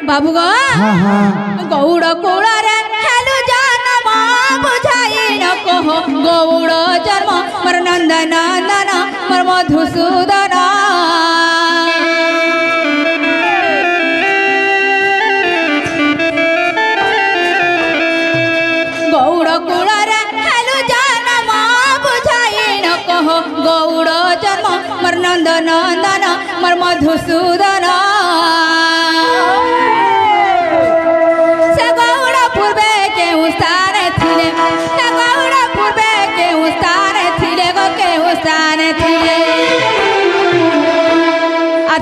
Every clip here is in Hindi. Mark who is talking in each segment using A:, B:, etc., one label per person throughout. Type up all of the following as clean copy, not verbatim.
A: बाबू गो गौड़ कूड़े हेलु जन्म बुझाई न कहो गौड़ जन्म मोर नंदन नंदन मोर मधुसूदन गौड़ कूड़े हेलु जन्म बुझाई न कहो गौड़ जन्म मोर नंदन नंदन मोर मधुसूदन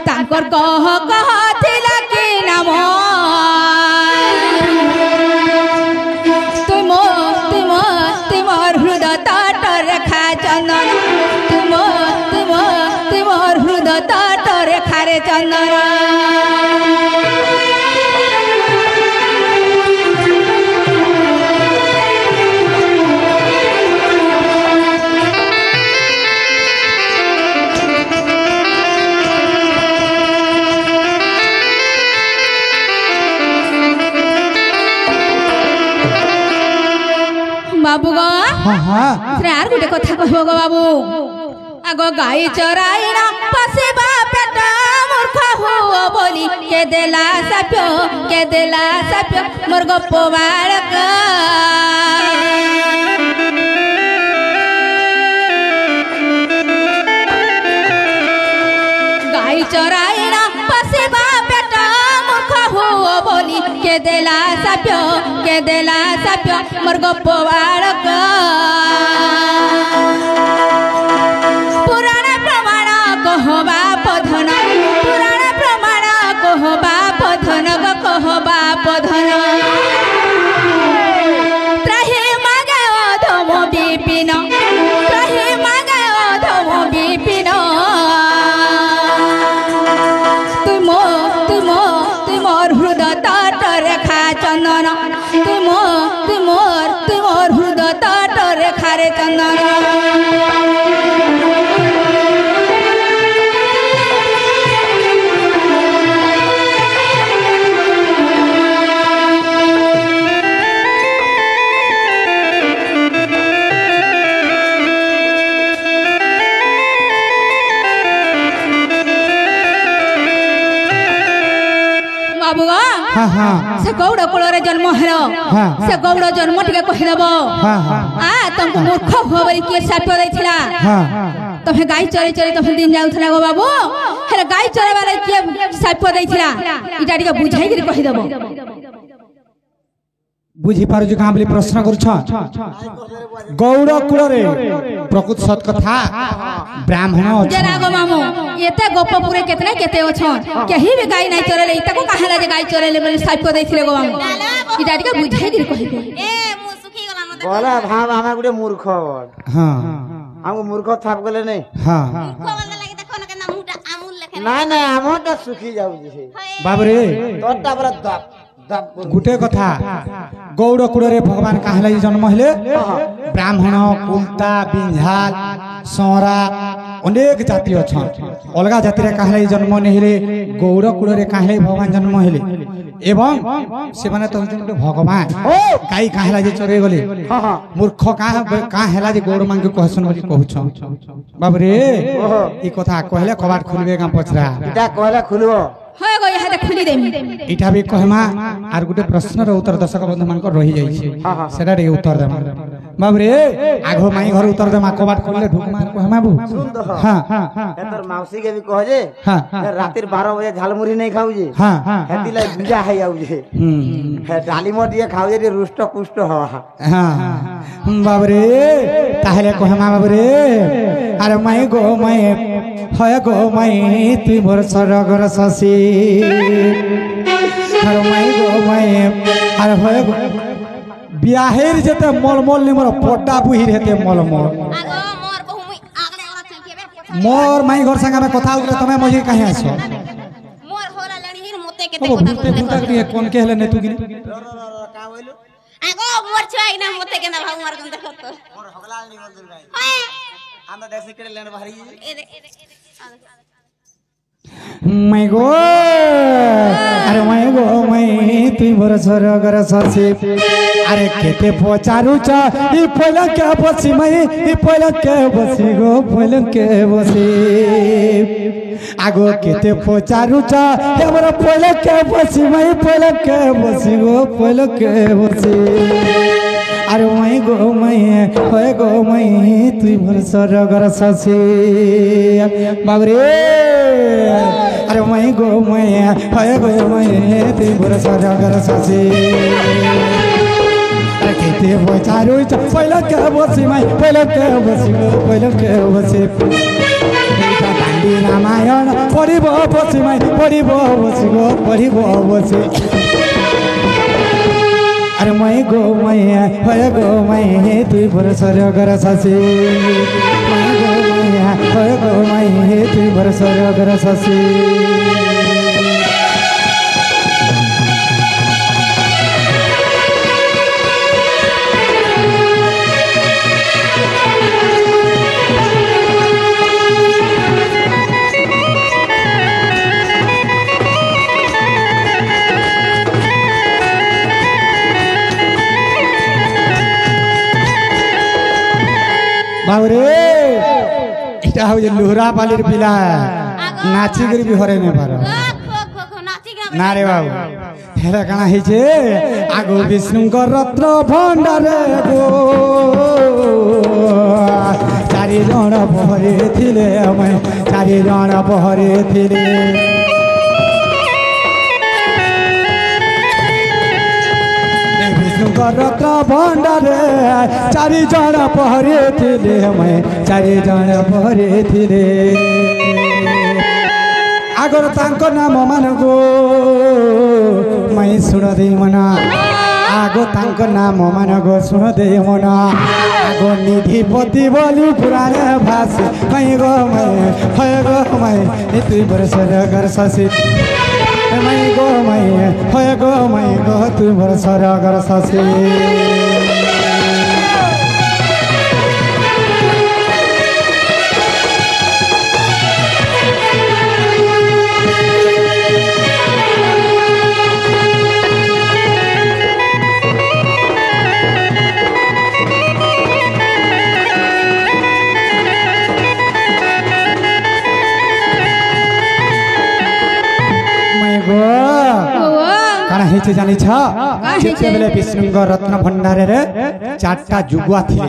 A: तांकर कह कह थिला कि नाम तुमर हृदय तट रेखा चंदन तुमर हृदय तट रेखा रे चंदन बाबू गो यार गोटे कथा कहब गो बाबू आग गाई चराइना पसेबा पेट मूर्ख हुओ बोली के देला साप्य मोर गप बालक गाई चराइना पसेबा पेट मूर्ख हुओ बोली के देला साप्य मोर गप बालक पुराण प्रमाण कहबा पधन पुराण प्रमाण कहबा पधन कहबा पधन त्राहि मागे अधम विपिन त्राहि मागे अधम विपिन तुमर हृदय तट रेखा चंदन तुमर हृदय तट रेखा रे चंदन से गौड़ कूल जन्म हेलो से गौड़ जन्म टे कहीदेव तुमको मूर्ख हुआ बोली किए साप्य देथिला तमे गाई चरे चरे तमे दिन जाउथला गो बाबू हेले गाई चरे वाला किए साप्य देथिला इटा टे बुझाई के कहीदेव
B: बुझी पारु जे काबली प्रश्न करूछ गौड़ कूल रे प्रकृत सत कथा ब्राह्मण
A: जरा गो मामू एते गोपपुरे केतने केते अछन केही भी गाई नाही चरेले इताको काहेला जे गाई चरेले बोली साप्य देथिले गो मामू इटा टे बुझाई के कहीदे
C: ए मु सुखी गला मते बोला भाव हमें गुडे मूर्ख हां हमको मूर्ख थाप गले नहीं हां मूर्ख वाला लागि देखो न के ना मुटा आमुल लेखे नहीं हमटा सुखी जाउ जे
B: बाबू रे
C: तोटा बरा दप
B: गुटे कथा गौड़ कूल रे भगवान काहेला जन्म हेले ब्राह्मण कुलता बिंझाल सौरा अनेक जाति अच्छा अलग जाति रे काहेला जन्म नहीं हेले गौड़ कूल रे काहेला भगवान जन्म हेले एवं से माने तो भगवान गाई काहेला जे चरे गले मूर्ख का हेला जे गौड़ मांगे कहसन बोली कहछ बाबू रे ई कथा कहले कबाट खुलबे गा पछरा
C: इटा कहले खुलबो
A: होय गो यहा खुली देमी
B: इटा भी कहमा आर गुटे प्रश्न रो उत्तर दर्शक बंधु मान को रही जाई छे सेटा रे उत्तर देमा बाबू रे आगो माई घर उत्तर देमा कबाट खोलले ढुक मार कहमा बु हां
C: ए तोर मौसी के भी कह जे रातिर 12 बजे झालमुरी नहीं खाऊ जे हेती ला गुंजा है आउ जे हे डाली मोट ये खाऊ जे रुष्ट पुष्ट हो
B: हां बाबू रे ताहले कहमा बाबू रे अरे माई गो माई হয় গো মাই তুই মোর সরগর শশী আর মাই গো মাই আর হয় গো বিয়াহের যেতে মলমল নি মোর পড্ডা বুহির হেতে মলমল
C: আগো মোর বহু মুই আগলে ওরা চলকেবে
B: মোর মাই ঘর संग আমি কথা উলে তুমি মজি কাহে আছো
C: মোর होला লড়ি হির মতে কেতে কথা
B: কথা কোন কে হেলে নে তু গিনি
C: কা হইলো আগো মোর ছাই না মতে কেনা ভাউ মার গন দেখত মোর হগলাল নি বলদুর ভাই হ্যাঁ আমরা দেশে কেড়ে লেন ভারি मैं गो अरे मैं गो मैं
B: तुई मोर स्वर्गर शशि अरे केते पचारुच ई पलक के बसी मई ई पलक के बसी गो पलक के बसी आगो केते पचारुच हे मोर पलक के बसी मई पलक के बसी गो पलक के बसी अरे मई गो मई होय गो मई तुई मोर स्वर्गर शशि बाबरे अरे मई गो मई होय गो मई तुई मोर स्वर्गर शशि केते बचारू पहले के बसी माई पहले के बसी पहले के बसी दांडी रामायण पढ़ब बसी माई पढ़ब बसी गो पढ़ब बसी अरे मई गो मई होय गो मई तुई मोर स्वर्गर शशि मई गो मई होय गो मई तुई मोर स्वर्गर शशि बाबरे इटा हो जे लोहरा पालिर पिला नाची गरी भी हरे ने पारो ना रे बाबू हेरा काना हे जे आगो विष्णुकर रत्न भंडारे गो चारि जण बहरे थिले मैं चारि जण बहरे थिले रत्न भंडारे चारि जण पहरे थिले मैं चारि जण पहरे थिले आगर तांको नाम मान गो मैं सुन दे मना आगो तांको नाम मान गो सुन दे मना आगो निधिपति बोली पुराने भाष मैं गो मैं होय गो मैं तुई मोर स्वर्गर शशि मैं गो मैं होय गो मैं गो तुई मोर स्वर्गर शशि हेचे जानी छ जेते बेले विष्णुकर रत्न भंडारे रे चारटा जुगुआ थिले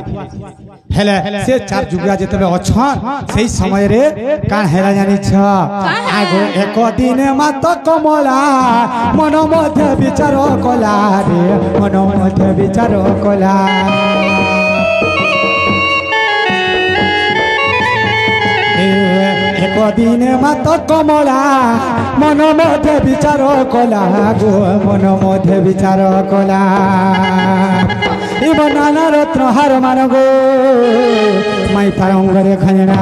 B: हेले से चार जुगुआ जेते बेले अछन सेही समय रे कान हेला जानी छ आगो एक दिन मात कमला मन मध्य विचार कला रे मन मध्य विचार कला एक दिन मात कमला मन मध्य विचार कला गो मन मध्य विचार कला नाना रत्न हार मान गो माई तार अंगरे खंजना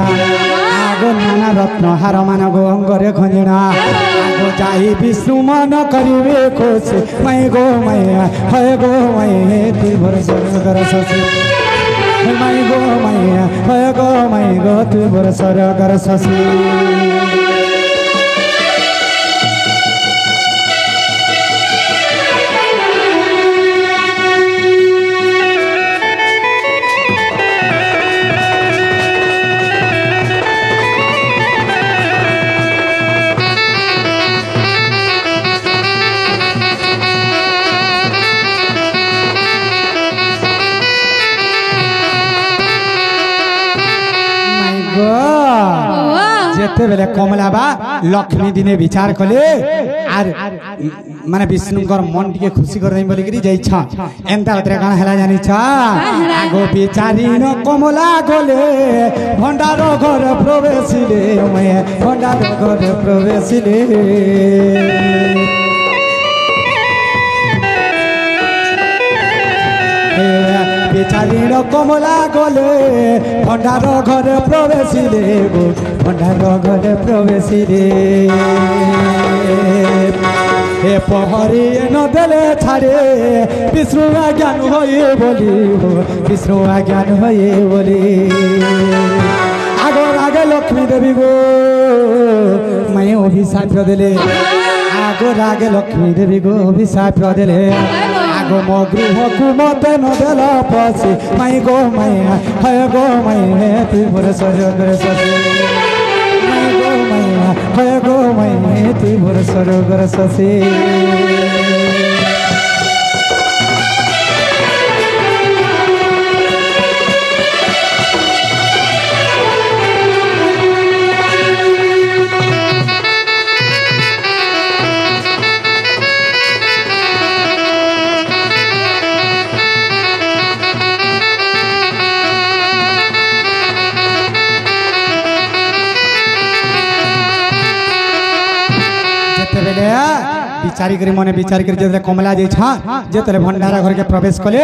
B: आगो नाना रत्न हार मान गो अंगरे खंजना आगो जाई विष्णु मन करिवे खुश माई गो माई होय गो माई तुई मोर स्वर्गर शशि माई गो माई होय गो माई गो तुई मोर स्वर्गर शशि जेते बेले कमला बा लक्ष्मी दिने विचार कले आर माने विष्णुकर मन टिके खुशी कर देई बोली करी जाई छ एंता उतरे काना हला जानी छ आगो बिचारी न कमला गले भंडार घर प्रवेशिले मैं भंडार घर प्रवेशिले बिचारी न कमला गले भंडार घर प्रवेशिले गो भंडार घर प्रवेशिले हे पहरी न देले छाड़े विष्णु ज्ञान होए बोली हो विष्णु ज्ञान होए बोली आगो आगे लक्ष्मी देवी गो मैं अभिशाप देले आगो रागे लक्ष्मी देवी गो अभिशाप देले आगो मो गृह को मते न देला पसी माई गो मैया हाय गो मैया तू मोर स्वर्ग ससी माई गो मैया हाय गो मैया तू मोर स्वर्ग ससी विचारी करी मने विचारी करी जेते कमला जे छा जेते भंडारा घर के प्रवेश कले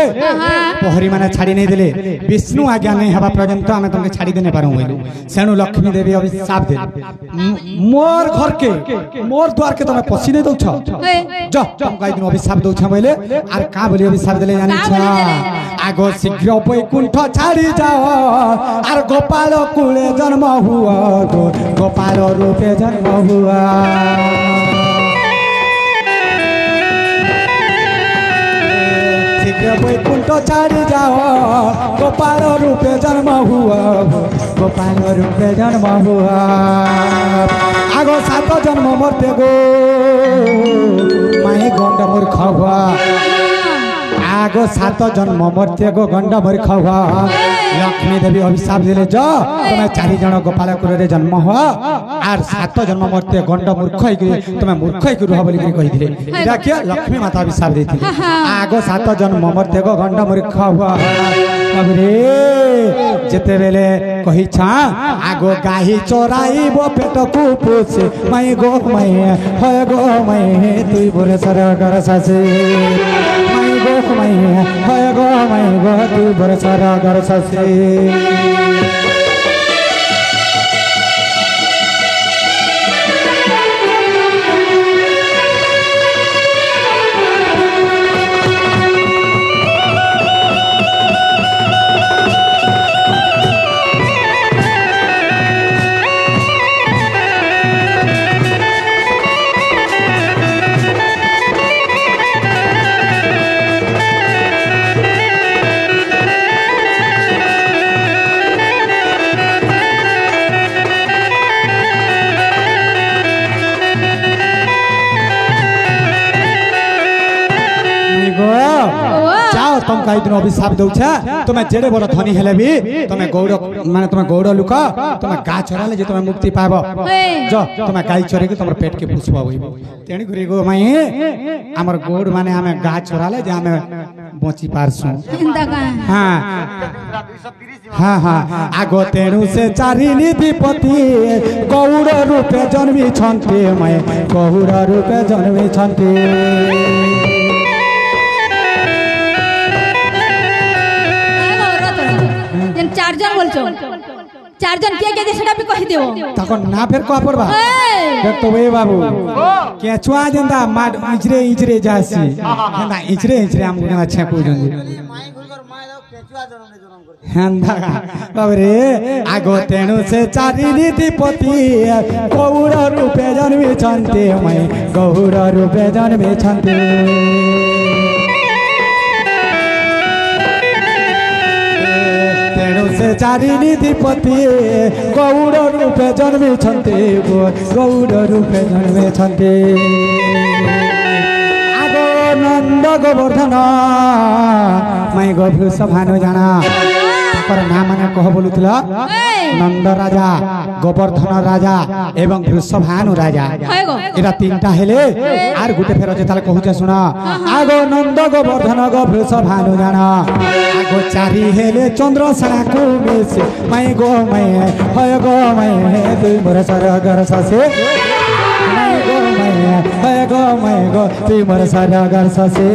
B: पहरी माने छाड़ी नहीं देले विष्णु आज्ञा नहीं हवा पर्यंत हमें तुमके छाड़ी देने पारू बोलू सेनु लक्ष्मी देवी अभिशाप दे मोर घर के मोर द्वार के तुम पसी नहीं दउछ जा तुम काई दिन अभिशाप दउछ बोले आर का बोली अभिशाप देले जानि छा आगो शीघ्र बैकुंठ छाड़ी जाओ आर गोपाल कुले जन्म हुआ गोपाल रूपे जन्म हुआ बैकुंठ छाड़ी जाओ गोपाल रूपे जन्म हुआ गोपाल रूपे जन्म हुआ आगो 7 जन्म मरते गो माई गंड मूर्ख हुआ आगो 7 जन्म मरते गो गंड मूर्ख हुआ लक्ष्मी देवी अभिशाप दिले जो तुम्हें 4 जन गोपाल कुरे जन्म हुआ आर 7 जन्म मरते गंड मूर्ख तुम्हें मूर्ख रुह बोली कही क्या लक्ष्मी माता अभिशाप देती आगो 7 जन्म मरते गो गंड मूर्ख हुआ रे जेते बेले कही छा आगो गाही चोराइबो पेट को पोछे माई गो माई होय गो माई तुई बोले सरगर सासे माई गो माई होय गो माई गो तुई बोले सरगर सासे तुम कई दिन अभिशाप दउछा तुम जेडे बड़ धनी हेले भी तुम गौड़ माने तुम गौड़ लुक तुम गा चराले जे तुम मुक्ति पाबो जो तुम गाय चरे के तुम पेट के पुछबो होइबो तेणी घरी गो माई हमर गौड़ माने हमें गा चराले जे हमें बची पारसु हां हां हां आगो तेणु से 4 निधिपति गौड़ रूपे जन्मी छन्ते मैं गौड़ रूपे जन्मी छन्ते
A: 4 जन बोलछो 4 जन के सेटा भी कहि देबो
B: तको ना फेर को पड़बा देख तो वे बाबू के छुआ जंदा माड इजरे इजरे जासी हंदा इजरे इजरे हम गुना अच्छा को जंदी माई गुलकर माय दो केचुआ जन्म करे हंदा बाबू रे आगो तेणु से 4 निधिपति गौड़ रूपे जन्मी छन्ते मैं गौड़ रूपे जन्मी छन्ते से 4 निधिपति गौड़ रूपे जन्मे छन्ते गौड़ रूपे जन्मे छन्ते आगो नंद गोवर्धन मैं गभृ सभानु जाना पर नाम माने कह बोलुतला नंद राजा गोवर्धन राजा एवं वृषभानु राजा एरा 3टा हेले आर गुटे फेर जेताल कहूचे सुना आगो नंद गोवर्धन गो वृषभानु जाना आगो 4 हेले चंद्रसेना को मिसे मैं गो मैं होय गो मैं तुई मोर सरगर ससे मैं गो मैं होय गो मैं गो तुई मोर सरगर ससे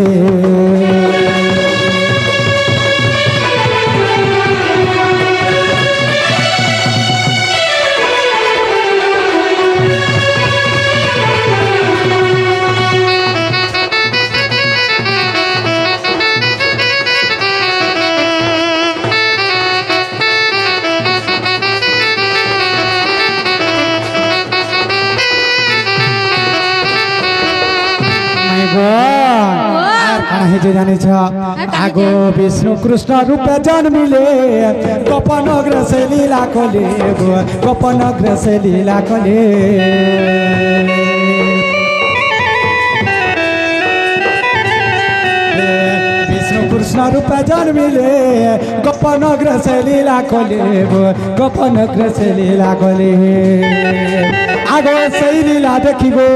B: कण हे जे जाने छ आगो विष्णु कृष्ण रूप जन्मिले गोपनग्र से लीला कले गोपनग्र से लीला कले कृष्ण रूप जन्मिले गोपनग्र से लीला कले गोपनग्र से लीला कले आगो सही लीला देखिबो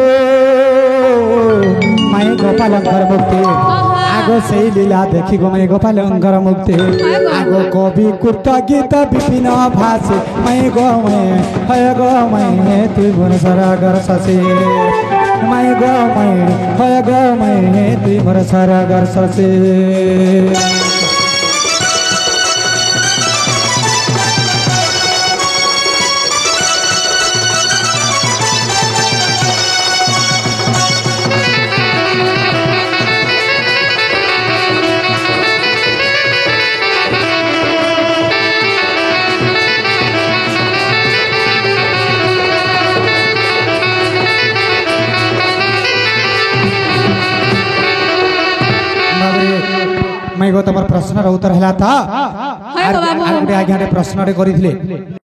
B: मैं गोपालंकर मुक्ति आगो सही लीला देखिबो मैं गोपालंकर मुक्ति आगो कवि कुर्त गीत विपिन भाषे मैं गो मैं तु गुण सरागर ससे मैं गो मैं तु गुण सरागर ससे मैं गो तमर प्रश्न उत्तर हला था आगे प्रश्न करी